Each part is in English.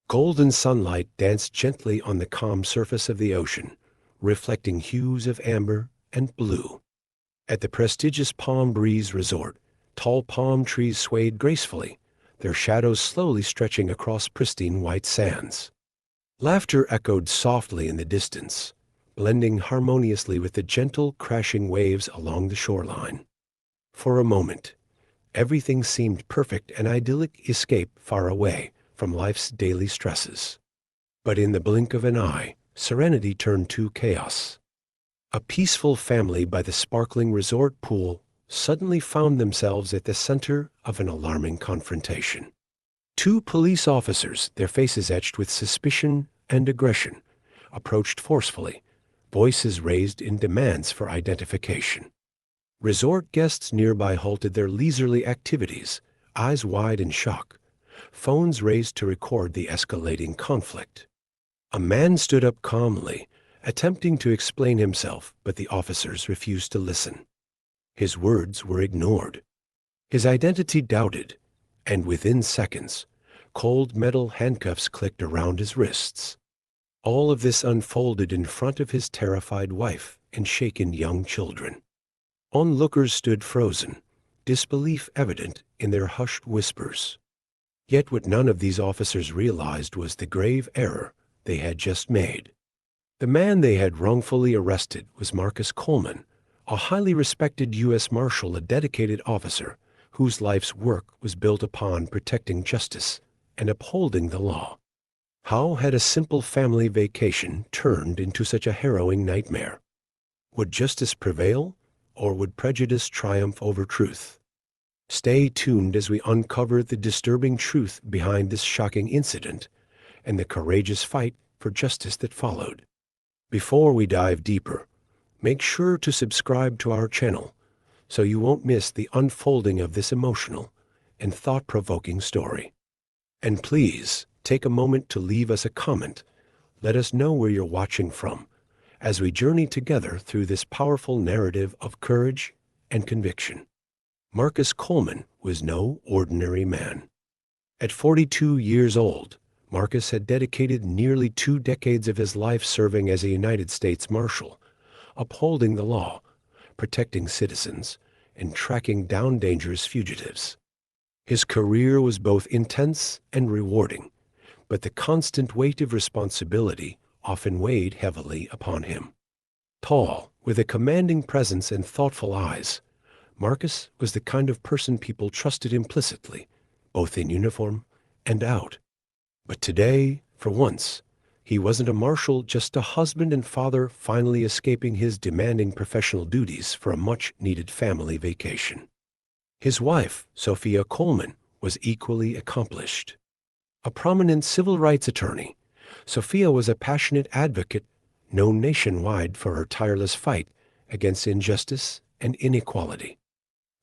Golden sunlight danced gently on the calm surface of the ocean, reflecting hues of amber and blue. At the prestigious Palm Breeze Resort, tall palm trees swayed gracefully, their shadows slowly stretching across pristine white sands. Laughter echoed softly in the distance, blending harmoniously with the gentle, crashing waves along the shoreline. For a moment, everything seemed perfect, an idyllic escape far away from life's daily stresses. But in the blink of an eye, serenity turned to chaos. A peaceful family by the sparkling resort pool suddenly found themselves at the center of an alarming confrontation. Two police officers, their faces etched with suspicion and aggression, approached forcefully, voices raised in demands for identification. Resort guests nearby halted their leisurely activities, eyes wide in shock, phones raised to record the escalating conflict. A man stood up calmly, attempting to explain himself, but the officers refused to listen. His words were ignored, his identity doubted, and within seconds, cold metal handcuffs clicked around his wrists. All of this unfolded in front of his terrified wife and shaken young children. Onlookers stood frozen, disbelief evident in their hushed whispers. Yet what none of these officers realized was the grave error they had just made. The man they had wrongfully arrested was Marcus Coleman, a highly respected U.S. Marshal, a dedicated officer whose life's work was built upon protecting justice and upholding the law. How had a simple family vacation turned into such a harrowing nightmare? Would justice prevail, or would prejudice triumph over truth? Stay tuned as we uncover the disturbing truth behind this shocking incident and the courageous fight for justice that followed. Before we dive deeper, make sure to subscribe to our channel so you won't miss the unfolding of this emotional and thought-provoking story. And please, take a moment to leave us a comment. Let us know where you're watching from as we journey together through this powerful narrative of courage and conviction. Marcus Coleman was no ordinary man. At 42 years old, Marcus had dedicated nearly 2 decades of his life serving as a United States Marshal, upholding the law, protecting citizens, and tracking down dangerous fugitives. His career was both intense and rewarding, but the constant weight of responsibility often weighed heavily upon him. Tall, with a commanding presence and thoughtful eyes, Marcus was the kind of person people trusted implicitly, both in uniform and out. But today, for once, he wasn't a marshal, just a husband and father finally escaping his demanding professional duties for a much-needed family vacation. His wife, Sophia Coleman, was equally accomplished. A prominent civil rights attorney, Sophia was a passionate advocate known nationwide for her tireless fight against injustice and inequality.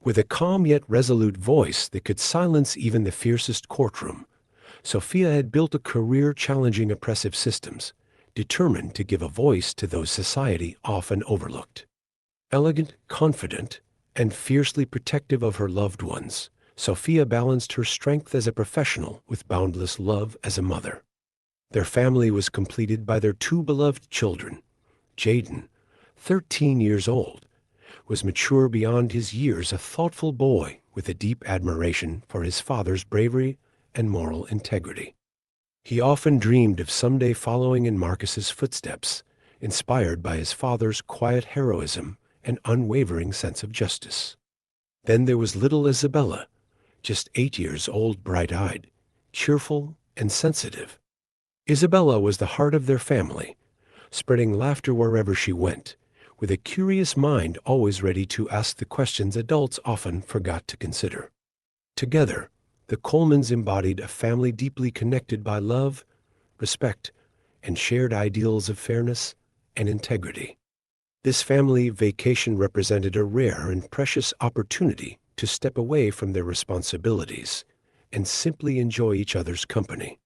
With a calm yet resolute voice that could silence even the fiercest courtroom, Sophia had built a career challenging oppressive systems, determined to give a voice to those society often overlooked. Elegant, confident, and fiercely protective of her loved ones, Sophia balanced her strength as a professional with boundless love as a mother. Their family was completed by their 2 beloved children. Jaden, 13 years old, was mature beyond his years, a thoughtful boy with a deep admiration for his father's bravery and moral integrity. He often dreamed of someday following in Marcus's footsteps, inspired by his father's quiet heroism and unwavering sense of justice. Then there was little Isabella, just 8 years old, bright-eyed, cheerful, and sensitive. Isabella was the heart of their family, spreading laughter wherever she went, with a curious mind always ready to ask the questions adults often forgot to consider. Together, the Colemans embodied a family deeply connected by love, respect, and shared ideals of fairness and integrity. This family vacation represented a rare and precious opportunity to step away from their responsibilities and simply enjoy each other's company.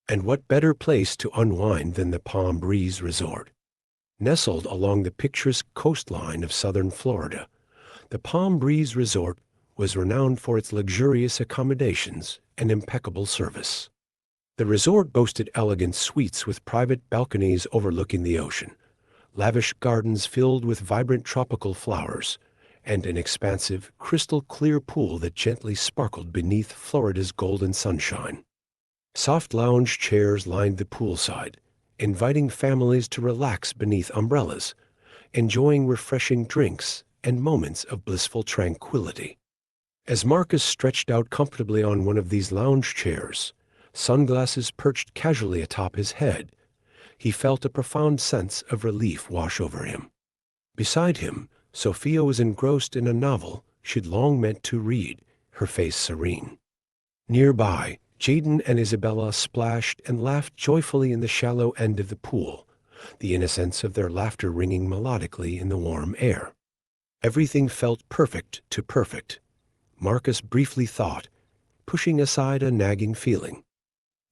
And what better place to unwind than the Palm Breeze Resort? Nestled along the picturesque coastline of southern Florida, the Palm Breeze Resort was renowned for its luxurious accommodations and impeccable service. The resort boasted elegant suites with private balconies overlooking the ocean, lavish gardens filled with vibrant tropical flowers, and an expansive, crystal-clear pool that gently sparkled beneath Florida's golden sunshine. Soft lounge chairs lined the poolside, inviting families to relax beneath umbrellas, enjoying refreshing drinks and moments of blissful tranquility. As Marcus stretched out comfortably on one of these lounge chairs, sunglasses perched casually atop his head, he felt a profound sense of relief wash over him. Beside him, Sophia was engrossed in a novel she'd long meant to read, her face serene. Nearby, Jaden and Isabella splashed and laughed joyfully in the shallow end of the pool, the innocence of their laughter ringing melodically in the warm air. Everything felt perfect to perfect, Marcus briefly thought, pushing aside a nagging feeling.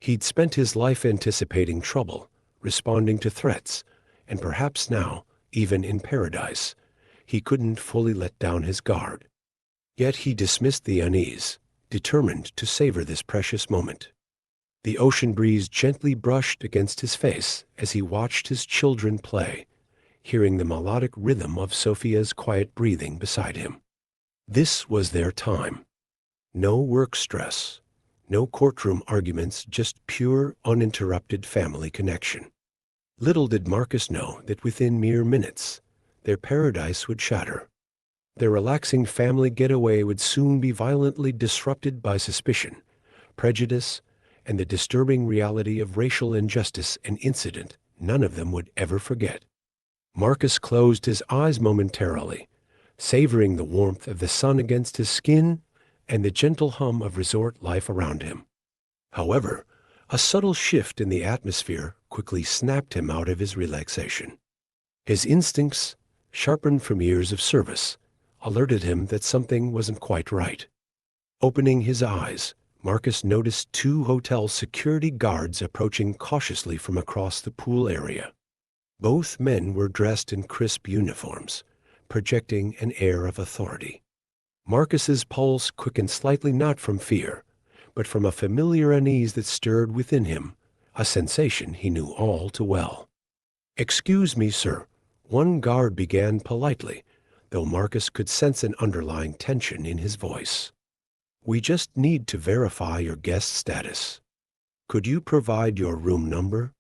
He'd spent his life anticipating trouble, responding to threats, and perhaps now, even in paradise, he couldn't fully let down his guard. Yet he dismissed the unease, determined to savor this precious moment. The ocean breeze gently brushed against his face as he watched his children play, hearing the melodic rhythm of Sophia's quiet breathing beside him. This was their time. No work stress, no courtroom arguments, just pure, uninterrupted family connection. Little did Marcus know that within mere minutes, their paradise would shatter. Their relaxing family getaway would soon be violently disrupted by suspicion, prejudice, and the disturbing reality of racial injustice, an incident none of them would ever forget. Marcus closed his eyes momentarily, savoring the warmth of the sun against his skin and the gentle hum of resort life around him. However, a subtle shift in the atmosphere quickly snapped him out of his relaxation. His instincts, sharpened from years of service, alerted him that something wasn't quite right. Opening his eyes, Marcus noticed two hotel security guards approaching cautiously from across the pool area. Both men were dressed in crisp uniforms, projecting an air of authority. Marcus's pulse quickened slightly, not from fear, but from a familiar unease that stirred within him, a sensation he knew all too well. "Excuse me, sir," one guard began politely, though Marcus could sense an underlying tension in his voice. "We just need to verify your guest status. Could you provide your room number?"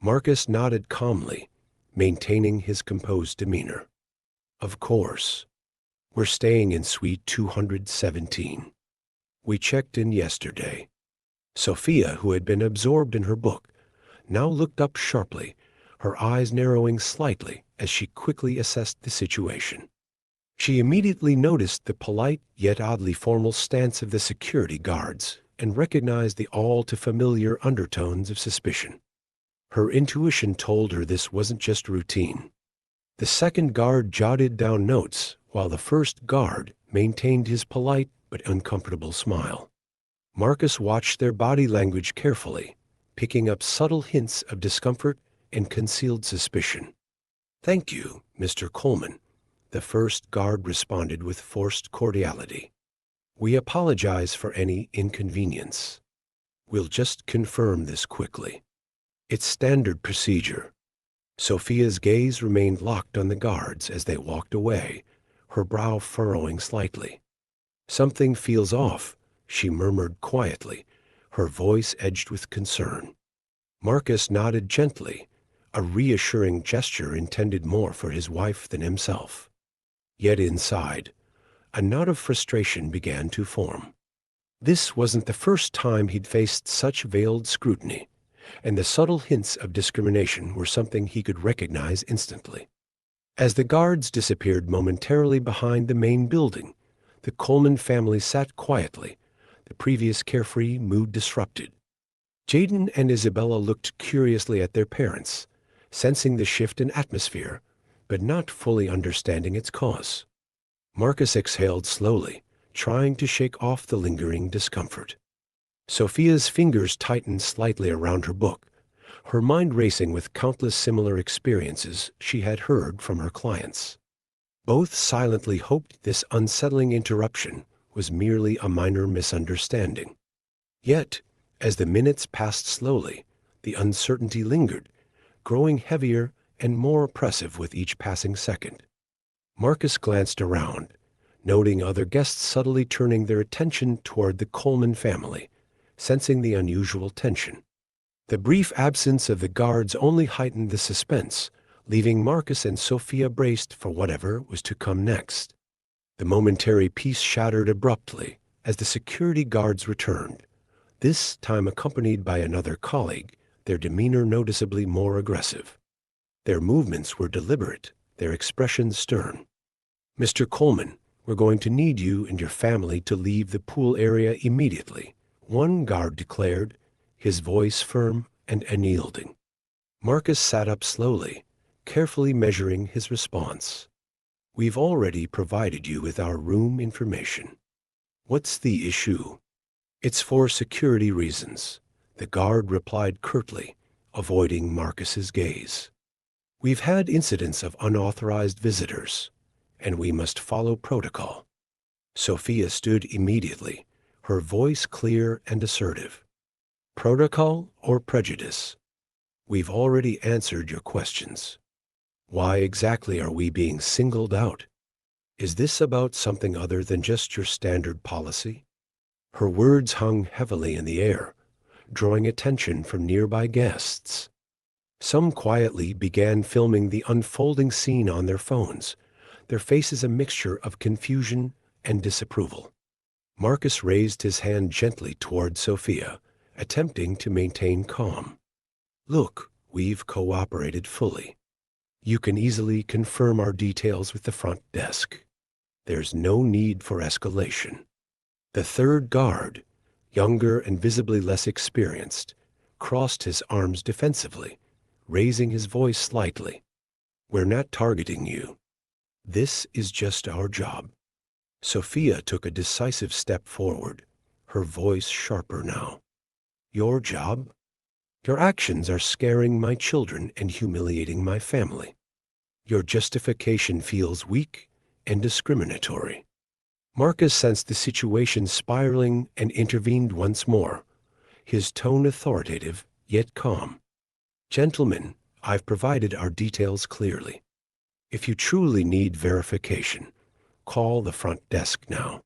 Marcus nodded calmly, maintaining his composed demeanor. "Of course. We're staying in suite 217. We checked in yesterday." Sophia, who had been absorbed in her book, now looked up sharply, her eyes narrowing slightly as she quickly assessed the situation. She immediately noticed the polite yet oddly formal stance of the security guards and recognized the all-too-familiar undertones of suspicion. Her intuition told her this wasn't just routine. The second guard jotted down notes, while the first guard maintained his polite but uncomfortable smile. Marcus watched their body language carefully, picking up subtle hints of discomfort and concealed suspicion. "Thank you, Mr. Coleman," the first guard responded with forced cordiality. "We apologize for any inconvenience. We'll just confirm this quickly. It's standard procedure." Sophia's gaze remained locked on the guards as they walked away, her brow furrowing slightly. "Something feels off," she murmured quietly, her voice edged with concern. Marcus nodded gently, a reassuring gesture intended more for his wife than himself. Yet inside, a knot of frustration began to form. This wasn't the first time he'd faced such veiled scrutiny, and the subtle hints of discrimination were something he could recognize instantly. As the guards disappeared momentarily behind the main building, the Coleman family sat quietly, the previous carefree mood disrupted. Jaden and Isabella looked curiously at their parents, sensing the shift in atmosphere, but not fully understanding its cause. Marcus exhaled slowly, trying to shake off the lingering discomfort. Sophia's fingers tightened slightly around her book, her mind racing with countless similar experiences she had heard from her clients. Both silently hoped this unsettling interruption was merely a minor misunderstanding. Yet, As the minutes passed slowly, the uncertainty lingered, growing heavier and more oppressive with each passing second. Marcus glanced around, noting other guests subtly turning their attention toward the Coleman family, sensing the unusual tension. The brief absence of the guards only heightened the suspense, leaving Marcus and Sophia braced for whatever was to come next. The momentary peace shattered abruptly as the security guards returned, this time accompanied by another colleague, their demeanor noticeably more aggressive. Their movements were deliberate, their expressions stern. "Mr. Coleman, we're going to need you and your family to leave the pool area immediately," one guard declared, his voice firm and unyielding. Marcus sat up slowly, carefully measuring his response. "We've already provided you with our room information." "What's the issue?" "It's for security reasons," the guard replied curtly, avoiding Marcus's gaze. "We've had incidents of unauthorized visitors, and we must follow protocol." Sophia stood immediately, her voice clear and assertive. "Protocol or prejudice? We've already answered your questions. Why exactly are we being singled out? Is this about something other than just your standard policy?" Her words hung heavily in the air, drawing attention from nearby guests. Some quietly began filming the unfolding scene on their phones, their faces a mixture of confusion and disapproval. Marcus raised his hand gently toward Sophia, attempting to maintain calm. "Look, we've cooperated fully. You can easily confirm our details with the front desk. There's no need for escalation." The third guard, younger and visibly less experienced, crossed his arms defensively, raising his voice slightly. "We're not targeting you. This is just our job." Sophia took a decisive step forward, her voice sharper now. "Your job? Your actions are scaring my children and humiliating my family. Your justification feels weak and discriminatory." Marcus sensed the situation spiraling and intervened once more, his tone authoritative yet calm. "Gentlemen, I've provided our details clearly. If you truly need verification, call the front desk now.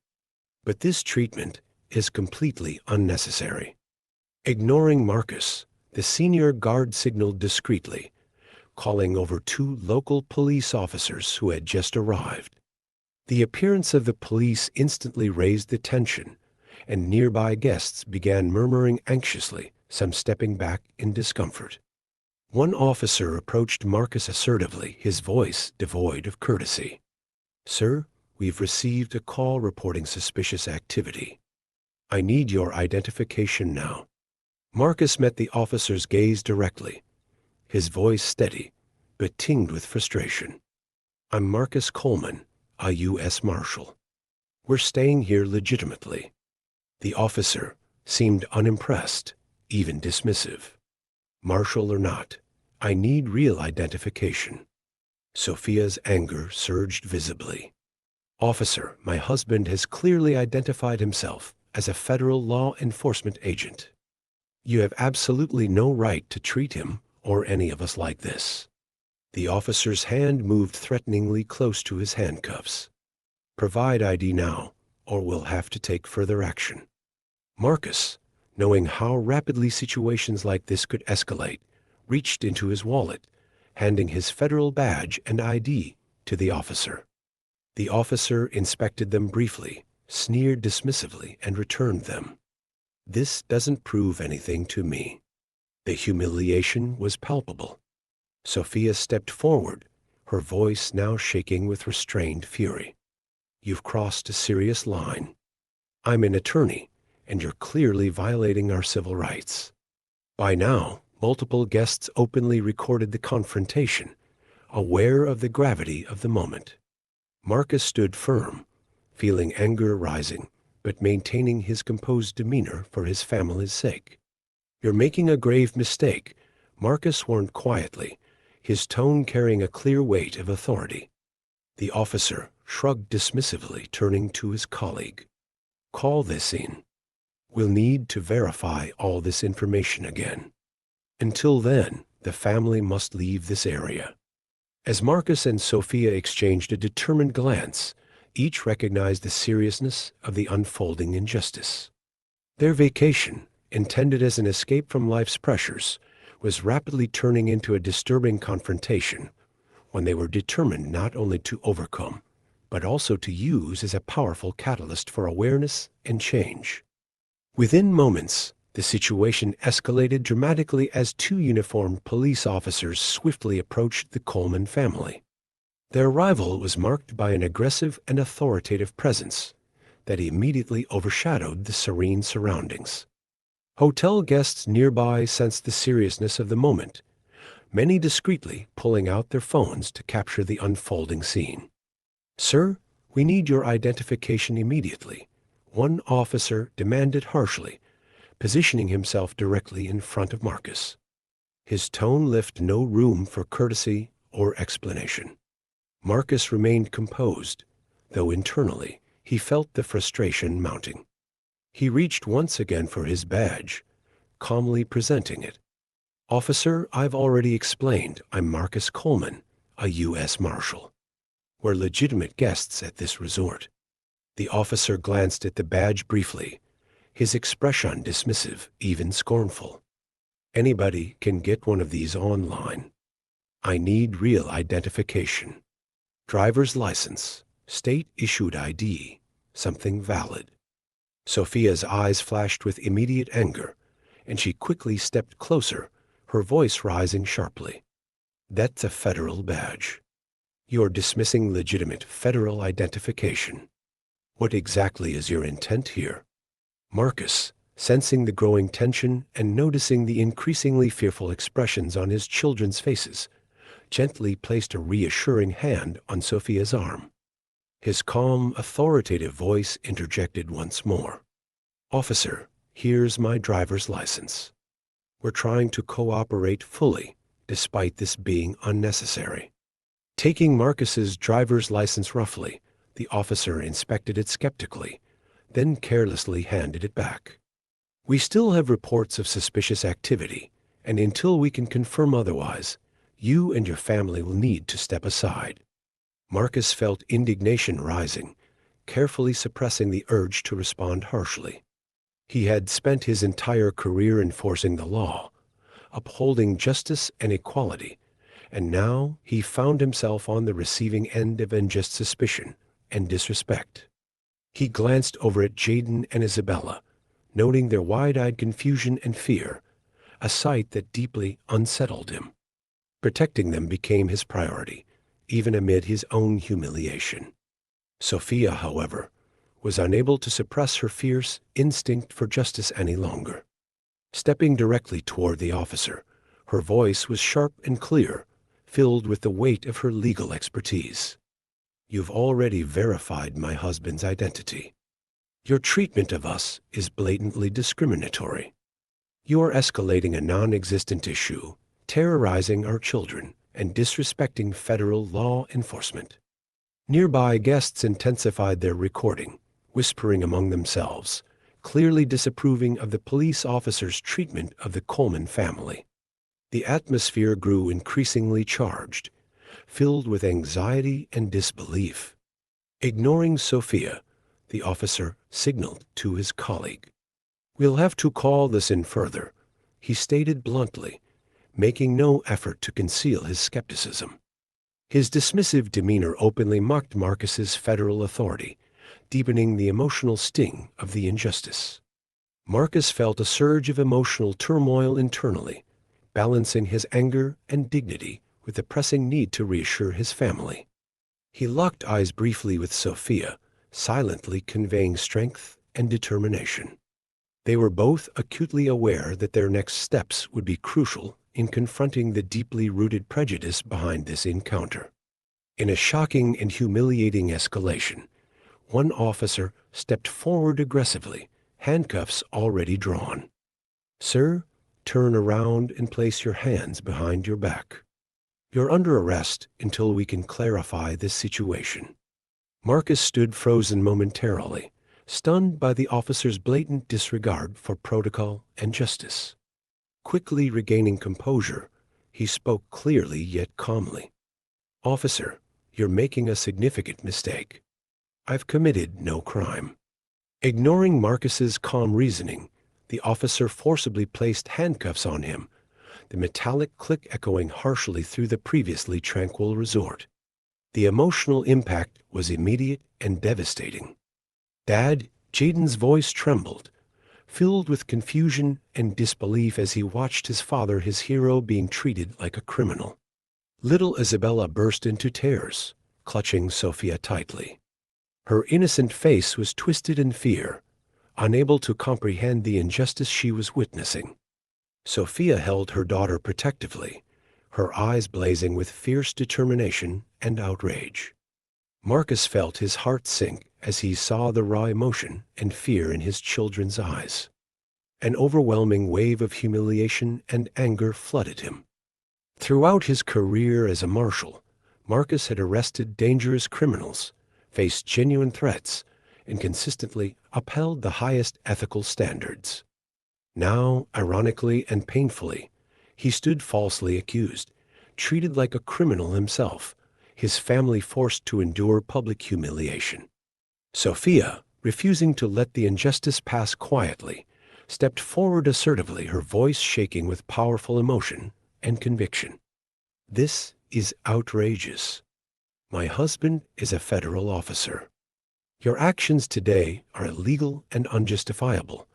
But this treatment is completely unnecessary." Ignoring Marcus, the senior guard signaled discreetly, calling over 2 local police officers who had just arrived. The appearance of the police instantly raised the tension, and nearby guests began murmuring anxiously, some stepping back in discomfort. One officer approached Marcus assertively, his voice devoid of courtesy. "Sir, we've received a call reporting suspicious activity. I need your identification now." Marcus met the officer's gaze directly, his voice steady, but tinged with frustration. "I'm Marcus Coleman, a U.S. Marshal. We're staying here legitimately." The officer seemed unimpressed, even dismissive. "Marshal or not, I need real identification." Sophia's anger surged visibly. "Officer, my husband has clearly identified himself as a federal law enforcement agent. You have absolutely no right to treat him or any of us like this." The officer's hand moved threateningly close to his handcuffs. "Provide ID now, or we'll have to take further action." Marcus, knowing how rapidly situations like this could escalate, reached into his wallet, handing his federal badge and ID to the officer. The officer inspected them briefly, sneered dismissively, and returned them. "This doesn't prove anything to me." The humiliation was palpable. Sophia stepped forward, her voice now shaking with restrained fury. "You've crossed a serious line. I'm an attorney, and you're clearly violating our civil rights." By now, multiple guests openly recorded the confrontation, aware of the gravity of the moment. Marcus stood firm, feeling anger rising, but maintaining his composed demeanor for his family's sake. "You're making a grave mistake," Marcus warned quietly, his tone carrying a clear weight of authority. The officer shrugged dismissively, turning to his colleague. "Call this in." We'll need to verify all this information again. Until then, the family must leave this area." As Marcus and Sophia exchanged a determined glance, each recognized the seriousness of the unfolding injustice. Their vacation, intended as an escape from life's pressures, was rapidly turning into a disturbing confrontation, one they were determined not only to overcome, but also to use as a powerful catalyst for awareness and change. Within moments, the situation escalated dramatically as two uniformed police officers swiftly approached the Coleman family. Their arrival was marked by an aggressive and authoritative presence that immediately overshadowed the serene surroundings. Hotel guests nearby sensed the seriousness of the moment, many discreetly pulling out their phones to capture the unfolding scene. "Sir, we need your identification immediately," one officer demanded harshly, positioning himself directly in front of Marcus. His tone left no room for courtesy or explanation. Marcus remained composed, though internally he felt the frustration mounting. He reached once again for his badge, calmly presenting it. "Officer, I've already explained I'm Marcus Coleman, a U.S. Marshal. We're legitimate guests at this resort." The officer glanced at the badge briefly, his expression dismissive, even scornful. "Anybody can get one of these online. I need real identification. Driver's license, state-issued ID, something valid." Sophia's eyes flashed with immediate anger, and she quickly stepped closer, her voice rising sharply. "That's a federal badge. You're dismissing legitimate federal identification. What exactly is your intent here?" Marcus, sensing the growing tension and noticing the increasingly fearful expressions on his children's faces, gently placed a reassuring hand on Sophia's arm. His calm, authoritative voice interjected once more. "Officer, here's my driver's license. We're trying to cooperate fully, despite this being unnecessary." Taking Marcus's driver's license roughly, the officer inspected it skeptically, then carelessly handed it back. "We still have reports of suspicious activity, and until we can confirm otherwise, you and your family will need to step aside." Marcus felt indignation rising, carefully suppressing the urge to respond harshly. He had spent his entire career enforcing the law, upholding justice and equality, and now he found himself on the receiving end of unjust suspicion and disrespect. He glanced over at Jaden and Isabella, noting their wide-eyed confusion and fear, a sight that deeply unsettled him. Protecting them became his priority, even amid his own humiliation. Sophia, however, was unable to suppress her fierce instinct for justice any longer. Stepping directly toward the officer, her voice was sharp and clear, filled with the weight of her legal expertise. "You've already verified my husband's identity. Your treatment of us is blatantly discriminatory. You are escalating a non-existent issue, terrorizing our children, and disrespecting federal law enforcement." Nearby guests intensified their recording, whispering among themselves, clearly disapproving of the police officer's treatment of the Coleman family. The atmosphere grew increasingly charged, filled with anxiety and disbelief. Ignoring Sophia, the officer signaled to his colleague. "We'll have to call this in further," he stated bluntly, making no effort to conceal his skepticism. His dismissive demeanor openly mocked Marcus's federal authority, deepening the emotional sting of the injustice. Marcus felt a surge of emotional turmoil internally, balancing his anger and dignity with the pressing need to reassure his family. He locked eyes briefly with Sophia, silently conveying strength and determination. They were both acutely aware that their next steps would be crucial in confronting the deeply rooted prejudice behind this encounter. In a shocking and humiliating escalation, one officer stepped forward aggressively, handcuffs already drawn. "Sir, turn around and place your hands behind your back. You're under arrest until we can clarify this situation." Marcus stood frozen momentarily, stunned by the officer's blatant disregard for protocol and justice. Quickly regaining composure, he spoke clearly yet calmly. "Officer, you're making a significant mistake. I've committed no crime." Ignoring Marcus's calm reasoning, the officer forcibly placed handcuffs on him, the metallic click echoing harshly through the previously tranquil resort. The emotional impact was immediate and devastating. "Dad," Jaden's voice trembled, filled with confusion and disbelief as he watched his father, his hero, being treated like a criminal. Little Isabella burst into tears, clutching Sophia tightly. Her innocent face was twisted in fear, unable to comprehend the injustice she was witnessing. Sophia held her daughter protectively, her eyes blazing with fierce determination and outrage. Marcus felt his heart sink as he saw the raw emotion and fear in his children's eyes. An overwhelming wave of humiliation and anger flooded him. Throughout his career as a marshal, Marcus had arrested dangerous criminals, faced genuine threats, and consistently upheld the highest ethical standards. Now, ironically and painfully, he stood falsely accused, treated like a criminal himself, his family forced to endure public humiliation. Sophia, refusing to let the injustice pass quietly, stepped forward assertively, her voice shaking with powerful emotion and conviction. "This is outrageous. My husband is a federal officer. Your actions today are illegal and unjustifiable,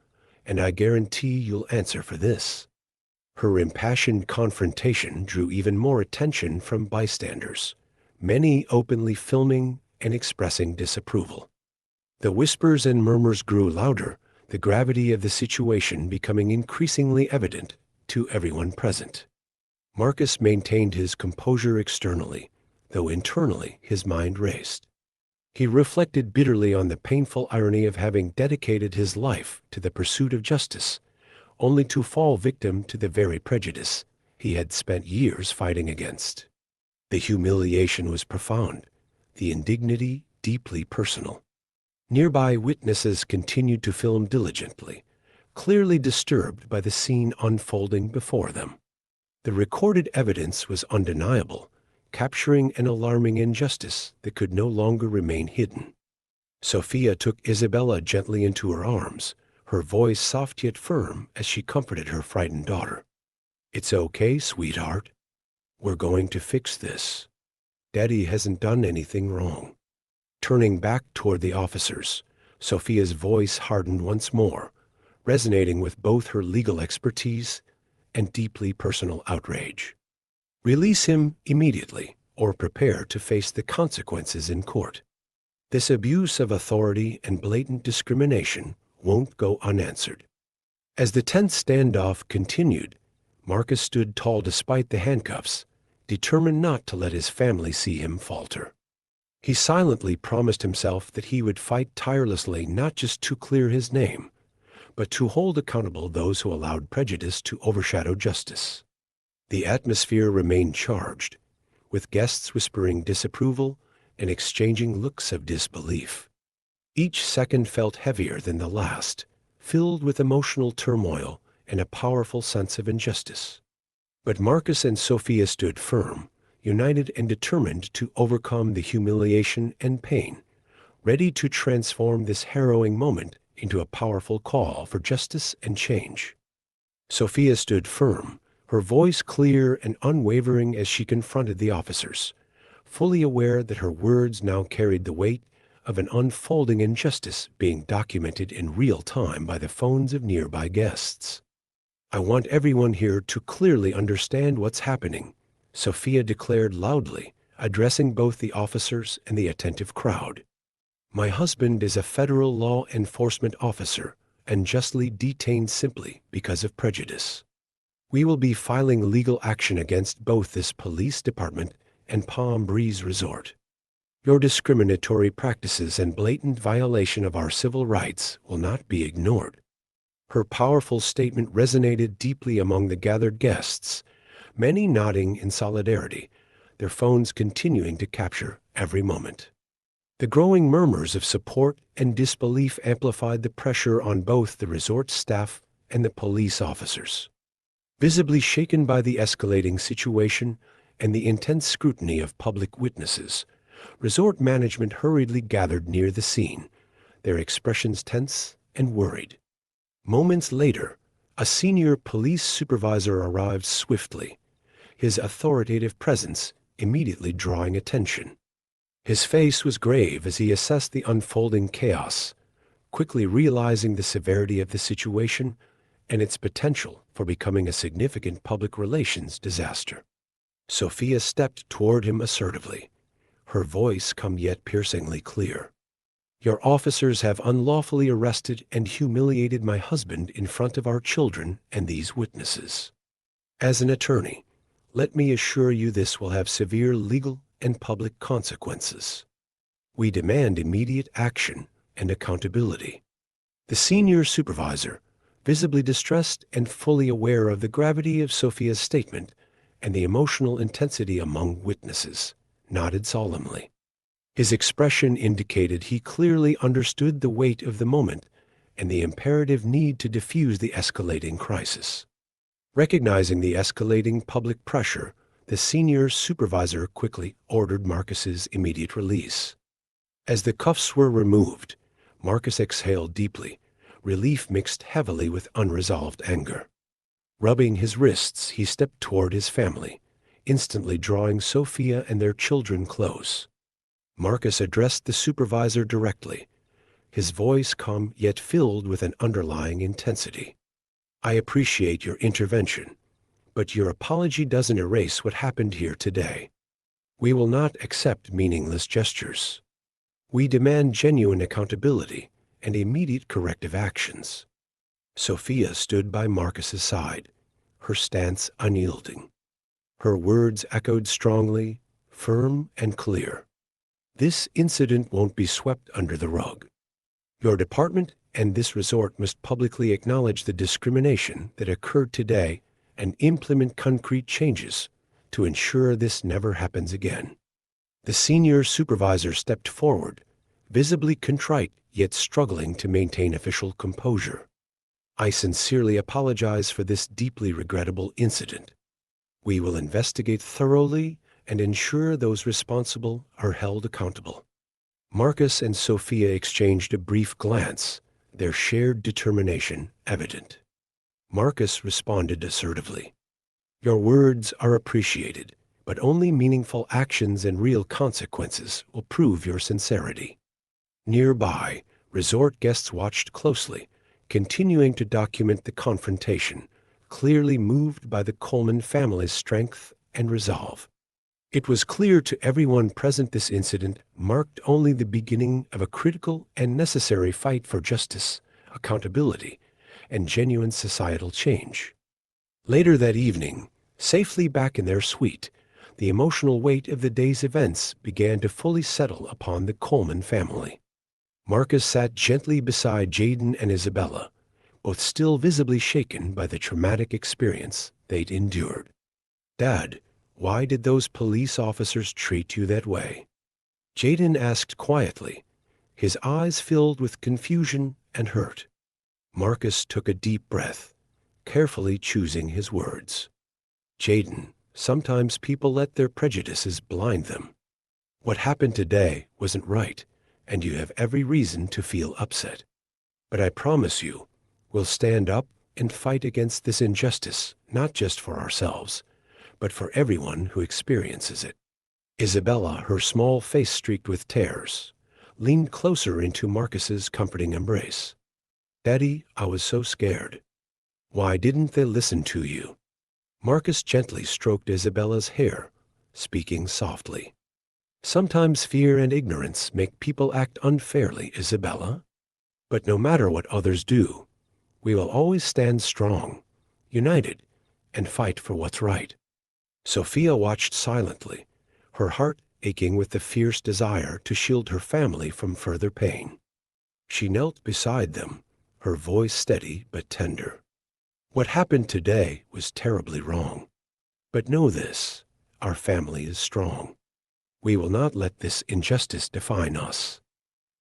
and I guarantee you'll answer for this." Her impassioned confrontation drew even more attention from bystanders, many openly filming and expressing disapproval. The whispers and murmurs grew louder, the gravity of the situation becoming increasingly evident to everyone present. Marcus maintained his composure externally, though internally his mind raced. He reflected bitterly on the painful irony of having dedicated his life to the pursuit of justice, only to fall victim to the very prejudice he had spent years fighting against. The humiliation was profound, the indignity deeply personal. Nearby witnesses continued to film diligently, clearly disturbed by the scene unfolding before them. The recorded evidence was undeniable, capturing an alarming injustice that could no longer remain hidden. Sophia took Isabella gently into her arms, her voice soft yet firm as she comforted her frightened daughter. "It's okay, sweetheart. We're going to fix this. Daddy hasn't done anything wrong." Turning back toward the officers, Sophia's voice hardened once more, resonating with both her legal expertise and deeply personal outrage. "Release him immediately, or prepare to face the consequences in court. This abuse of authority and blatant discrimination won't go unanswered." As the tense standoff continued, Marcus stood tall despite the handcuffs, determined not to let his family see him falter. He silently promised himself that he would fight tirelessly not just to clear his name, but to hold accountable those who allowed prejudice to overshadow justice. The atmosphere remained charged, with guests whispering disapproval and exchanging looks of disbelief. Each second felt heavier than the last, filled with emotional turmoil and a powerful sense of injustice. But Marcus and Sophia stood firm, united and determined to overcome the humiliation and pain, ready to transform this harrowing moment into a powerful call for justice and change. Sophia stood firm, her voice clear and unwavering as she confronted the officers, fully aware that her words now carried the weight of an unfolding injustice being documented in real time by the phones of nearby guests. "I want everyone here to clearly understand what's happening," Sophia declared loudly, addressing both the officers and the attentive crowd. "My husband is a federal law enforcement officer and justly detained simply because of prejudice. We will be filing legal action against both this police department and Palm Breeze Resort. Your discriminatory practices and blatant violation of our civil rights will not be ignored." Her powerful statement resonated deeply among the gathered guests, many nodding in solidarity, their phones continuing to capture every moment. The growing murmurs of support and disbelief amplified the pressure on both the resort staff and the police officers. Visibly shaken by the escalating situation and the intense scrutiny of public witnesses, resort management hurriedly gathered near the scene, their expressions tense and worried. Moments later, a senior police supervisor arrived swiftly, his authoritative presence immediately drawing attention. His face was grave as he assessed the unfolding chaos, quickly realizing the severity of the situation and its potential for becoming a significant public relations disaster. Sophia stepped toward him assertively, her voice come yet piercingly clear. "Your officers have unlawfully arrested and humiliated my husband in front of our children and these witnesses. As an attorney, let me assure you this will have severe legal and public consequences. We demand immediate action and accountability." The senior supervisor, visibly distressed and fully aware of the gravity of Sophia's statement and the emotional intensity among witnesses, nodded solemnly. His expression indicated he clearly understood the weight of the moment and the imperative need to diffuse the escalating crisis. Recognizing the escalating public pressure, the senior supervisor quickly ordered Marcus's immediate release. As the cuffs were removed, Marcus exhaled deeply, relief mixed heavily with unresolved anger. Rubbing his wrists, he stepped toward his family, instantly drawing Sophia and their children close. Marcus addressed the supervisor directly, his voice calm yet filled with an underlying intensity. "I appreciate your intervention, but your apology doesn't erase what happened here today. We will not accept meaningless gestures. We demand genuine accountability and immediate corrective actions." Sophia stood by Marcus's side, her stance unyielding. Her words echoed strongly, firm and clear. "This incident won't be swept under the rug. Your department and this resort must publicly acknowledge the discrimination that occurred today and implement concrete changes to ensure this never happens again." The senior supervisor stepped forward, visibly contrite yet struggling to maintain official composure. "I sincerely apologize for this deeply regrettable incident. We will investigate thoroughly and ensure those responsible are held accountable." Marcus and Sophia exchanged a brief glance, their shared determination evident. Marcus responded assertively, "Your words are appreciated, but only meaningful actions and real consequences will prove your sincerity." Nearby, resort guests watched closely, continuing to document the confrontation, clearly moved by the Coleman family's strength and resolve. It was clear to everyone present this incident marked only the beginning of a critical and necessary fight for justice, accountability, and genuine societal change. Later that evening, safely back in their suite, the emotional weight of the day's events began to fully settle upon the Coleman family. Marcus sat gently beside Jaden and Isabella, both still visibly shaken by the traumatic experience they'd endured. "Dad, why did those police officers treat you that way?" Jaden asked quietly, his eyes filled with confusion and hurt. Marcus took a deep breath, carefully choosing his words. "Jaden, sometimes people let their prejudices blind them. What happened today wasn't right, and you have every reason to feel upset. But I promise you, we'll stand up and fight against this injustice, not just for ourselves, but for everyone who experiences it." Isabella, her small face streaked with tears, leaned closer into Marcus's comforting embrace. "Daddy, I was so scared. Why didn't they listen to you?" Marcus gently stroked Isabella's hair, speaking softly. "Sometimes fear and ignorance make people act unfairly, Isabella. But no matter what others do, we will always stand strong, united, and fight for what's right." Sophia watched silently, her heart aching with the fierce desire to shield her family from further pain. She knelt beside them, her voice steady but tender. "What happened today was terribly wrong. But know this, our family is strong. We will not let this injustice define us.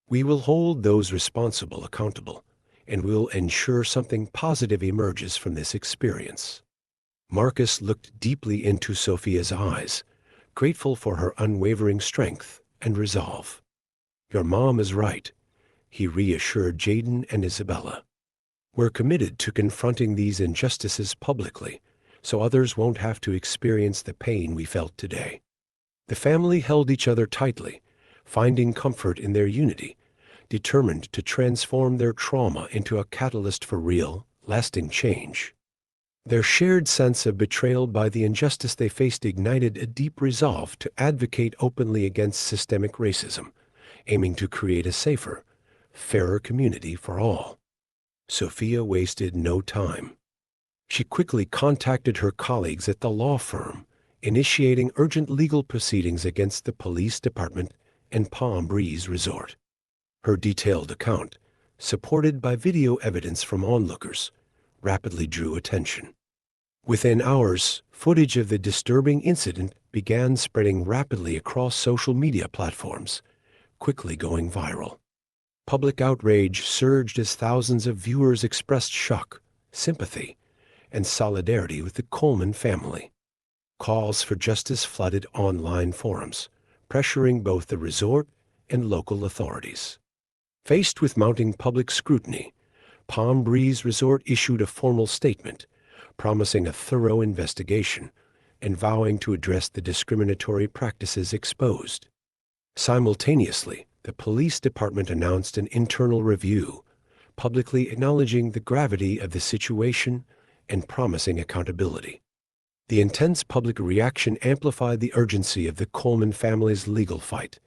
We will hold those responsible accountable, and will ensure something positive emerges from this experience." Marcus looked deeply into Sophia's eyes, grateful for her unwavering strength and resolve. "Your mom is right," he reassured Jaden and Isabella. "We're committed to confronting these injustices publicly, so others won't have to experience the pain we felt today." The family held each other tightly, finding comfort in their unity, determined to transform their trauma into a catalyst for real, lasting change. Their shared sense of betrayal by the injustice they faced ignited a deep resolve to advocate openly against systemic racism, aiming to create a safer, fairer community for all. Sophia wasted no time. She quickly contacted her colleagues at the law firm, initiating urgent legal proceedings against the police department and Palm Breeze Resort. Her detailed account, supported by video evidence from onlookers, rapidly drew attention. Within hours, footage of the disturbing incident began spreading rapidly across social media platforms, quickly going viral. Public outrage surged as thousands of viewers expressed shock, sympathy, and solidarity with the Coleman family. Calls for justice flooded online forums, pressuring both the resort and local authorities. Faced with mounting public scrutiny, Palm Breeze Resort issued a formal statement, promising a thorough investigation and vowing to address the discriminatory practices exposed. Simultaneously, the police department announced an internal review, publicly acknowledging the gravity of the situation and promising accountability. The intense public reaction amplified the urgency of the Coleman family's legal fight,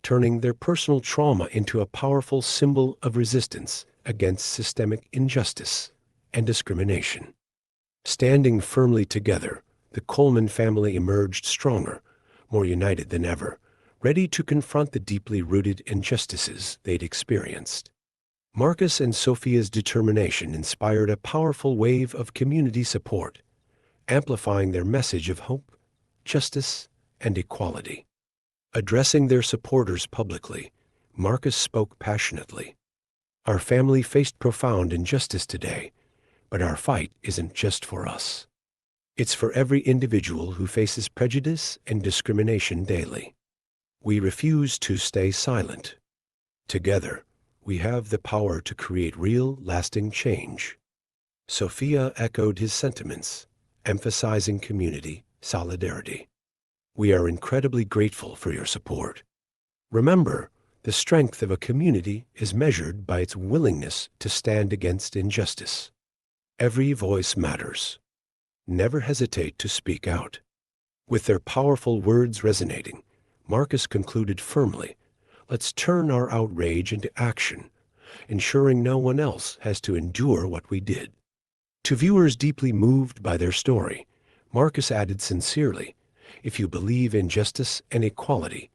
turning their personal trauma into a powerful symbol of resistance against systemic injustice and discrimination. Standing firmly together, the Coleman family emerged stronger, more united than ever, ready to confront the deeply rooted injustices they'd experienced. Marcus and Sophia's determination inspired a powerful wave of community support, amplifying their message of hope, justice, and equality. Addressing their supporters publicly, Marcus spoke passionately. "Our family faced profound injustice today, but our fight isn't just for us. It's for every individual who faces prejudice and discrimination daily. We refuse to stay silent. Together, we have the power to create real, lasting change." Sophia echoed his sentiments, emphasizing community solidarity. "We are incredibly grateful for your support. Remember, the strength of a community is measured by its willingness to stand against injustice. Every voice matters. Never hesitate to speak out." With their powerful words resonating, Marcus concluded firmly, "Let's turn our outrage into action, ensuring no one else has to endure what we did." To viewers deeply moved by their story, Marcus added sincerely, "If you believe in justice and equality,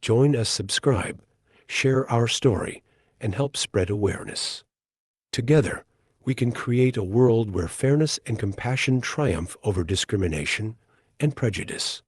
join us, subscribe, share our story, and help spread awareness. Together, we can create a world where fairness and compassion triumph over discrimination and prejudice."